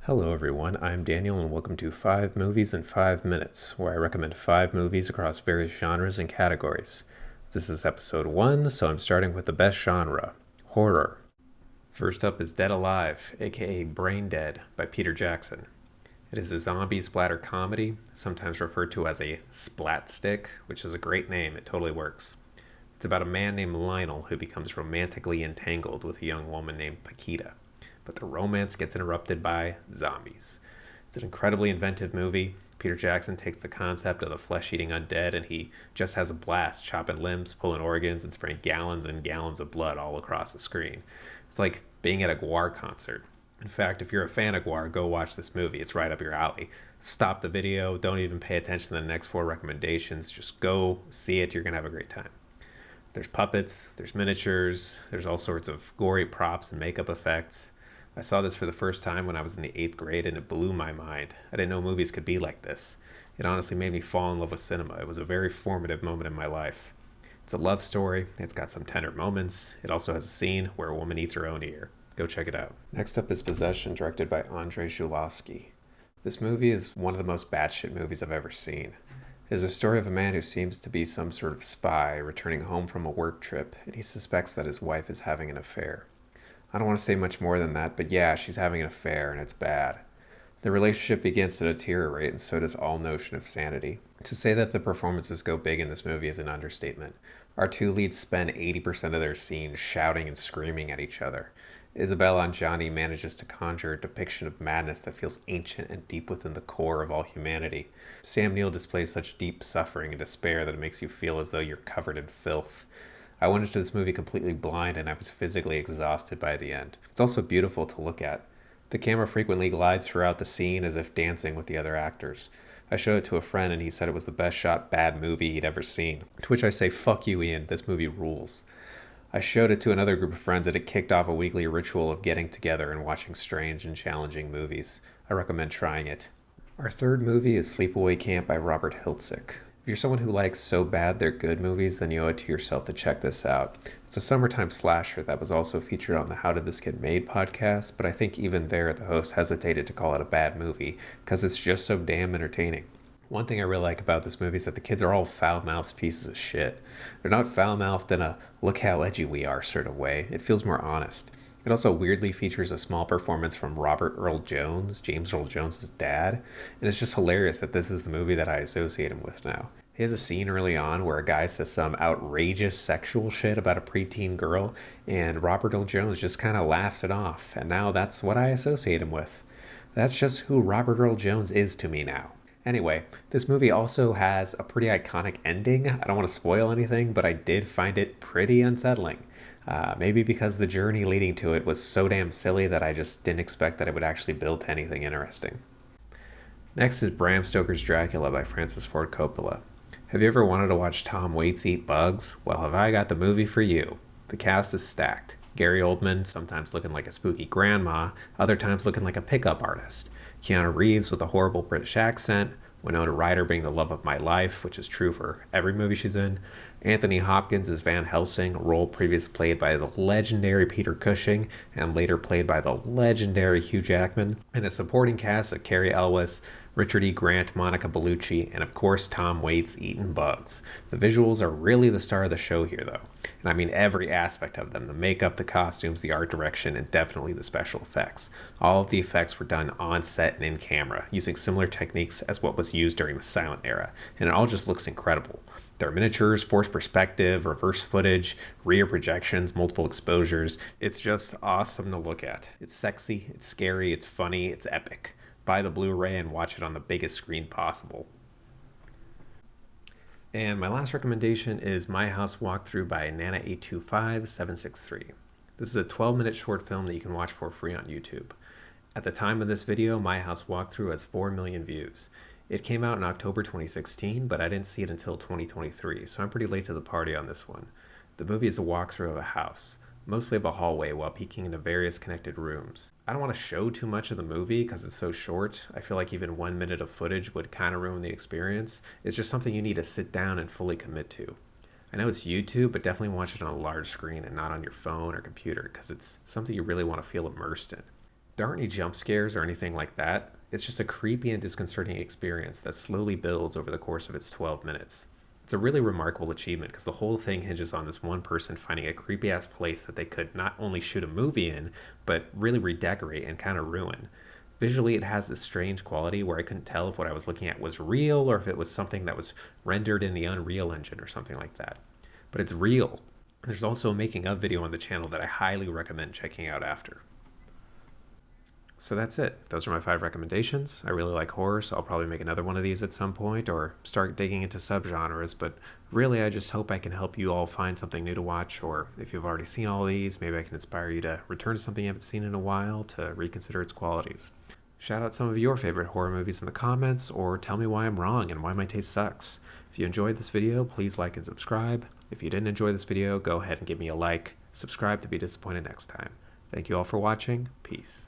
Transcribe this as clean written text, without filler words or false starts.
Hello, everyone. I'm Daniel, and welcome to 5 Movies in 5 Minutes, where I recommend 5 movies across various genres and categories. This is episode 1, so I'm starting with the best genre horror. First up is Dead Alive, aka Braindead, by Peter Jackson. It is a zombie splatter comedy, sometimes referred to as a splat stick, which is a great name, it totally works. It's about a man named Lionel who becomes romantically entangled with a young woman named Paquita, but the romance gets interrupted by zombies. It's an incredibly inventive movie. Peter Jackson takes the concept of the flesh-eating undead and he just has a blast chopping limbs, pulling organs, and spraying gallons and gallons of blood all across the screen. It's like being at a Gwar concert. In fact, if you're a fan of Gwar, go watch this movie. It's right up your alley. Stop the video. Don't even pay attention to the next 4 recommendations. Just go see it. You're going to have a great time. There's puppets, there's miniatures, there's all sorts of gory props and makeup effects. I saw this for the first time when I was in the 8th grade and it blew my mind. I didn't know movies could be like this. It honestly made me fall in love with cinema. It was a very formative moment in my life. It's a love story, it's got some tender moments. It also has a scene where a woman eats her own ear. Go check it out. Next up is Possession, directed by Andrej Zulawski. This movie is one of the most batshit movies I've ever seen. It is a story of a man who seems to be some sort of spy returning home from a work trip, and he suspects that his wife is having an affair. I don't want to say much more than that, but yeah, she's having an affair, and it's bad. The relationship begins to deteriorate, and so does all notion of sanity. To say that the performances go big in this movie is an understatement. Our 2 leads spend 80% of their scenes shouting and screaming at each other. Isabelle Adjani manages to conjure a depiction of madness that feels ancient and deep within the core of all humanity. Sam Neill displays such deep suffering and despair that it makes you feel as though you're covered in filth. I went into this movie completely blind and I was physically exhausted by the end. It's also beautiful to look at. The camera frequently glides throughout the scene as if dancing with the other actors. I showed it to a friend and he said it was the best shot bad movie he'd ever seen. To which I say, fuck you, Ian, this movie rules. I showed it to another group of friends and it kicked off a weekly ritual of getting together and watching strange and challenging movies. I recommend trying it. Our third movie is Sleepaway Camp by Robert Hiltzik. If you're someone who likes So Bad They're Good movies, then you owe it to yourself to check this out. It's a summertime slasher that was also featured on the How Did This Get Made podcast, but I think even there the host hesitated to call it a bad movie because it's just so damn entertaining. One thing I really like about this movie is that the kids are all foul-mouthed pieces of shit. They're not foul-mouthed in a look how edgy we are sort of way. It feels more honest. It also weirdly features a small performance from Robert Earl Jones, James Earl Jones' dad, and it's just hilarious that this is the movie that I associate him with now. He has a scene early on where a guy says some outrageous sexual shit about a preteen girl, and Robert Earl Jones just kind of laughs it off, and now that's what I associate him with. That's just who Robert Earl Jones is to me now. Anyway, this movie also has a pretty iconic ending. I don't want to spoil anything, but I did find it pretty unsettling. Maybe because the journey leading to it was so damn silly that I just didn't expect that it would actually build to anything interesting. Next is Bram Stoker's Dracula by Francis Ford Coppolla. Have you ever wanted to watch Tom Waits eat bugs? Well, have I got the movie for you. The cast is stacked. Gary Oldman, sometimes looking like a spooky grandma, other times looking like a pickup artist. Keanu Reeves with a horrible British accent. Winona Ryder being the love of my life, which is true for every movie she's in. Anthony Hopkins as Van Helsing, a role previously played by the legendary Peter Cushing and later played by the legendary Hugh Jackman. And a supporting cast of Cary Elwes, Richard E. Grant, Monica Bellucci, and of course Tom Waits eating bugs. The visuals are really the star of the show here though. And I mean every aspect of them. The makeup, the costumes, the art direction, and definitely the special effects. All of the effects were done on set and in camera, using similar techniques as what was used during the silent era. And it all just looks incredible. There are miniatures, forced perspective, reverse footage, rear projections, multiple exposures. It's just awesome to look at. It's sexy, it's scary, it's funny, it's epic. Buy the Blu-ray and watch it on the biggest screen possible. And my last recommendation is My House Walkthrough by Nana825763. This is a 12-minute short film that you can watch for free on YouTube. At the time of this video, My House Walkthrough has 4 million views. It came out in October 2016, but I didn't see it until 2023, so I'm pretty late to the party on this one. The movie is a walkthrough of a house, mostly of a hallway while peeking into various connected rooms. I don't want to show too much of the movie because it's so short. I feel like even 1 minute of footage would kind of ruin the experience. It's just something you need to sit down and fully commit to. I know it's YouTube, but definitely watch it on a large screen and not on your phone or computer because it's something you really want to feel immersed in. There aren't any jump scares or anything like that. It's just a creepy and disconcerting experience that slowly builds over the course of its 12 minutes. It's a really remarkable achievement because the whole thing hinges on this one person finding a creepy ass place that they could not only shoot a movie in, but really redecorate and kind of ruin. Visually, it has this strange quality where I couldn't tell if what I was looking at was real or if it was something that was rendered in the Unreal Engine or something like that. But it's real. There's also a making of video on the channel that I highly recommend checking out after. So that's it. Those are my 5 recommendations. I really like horror, so I'll probably make another one of these at some point or start digging into subgenres, but really I just hope I can help you all find something new to watch, or if you've already seen all these, maybe I can inspire you to return to something you haven't seen in a while to reconsider its qualities. Shout out some of your favorite horror movies in the comments, or tell me why I'm wrong and why my taste sucks. If you enjoyed this video, please like and subscribe. If you didn't enjoy this video, go ahead and give me a like. Subscribe to be disappointed next time. Thank you all for watching. Peace.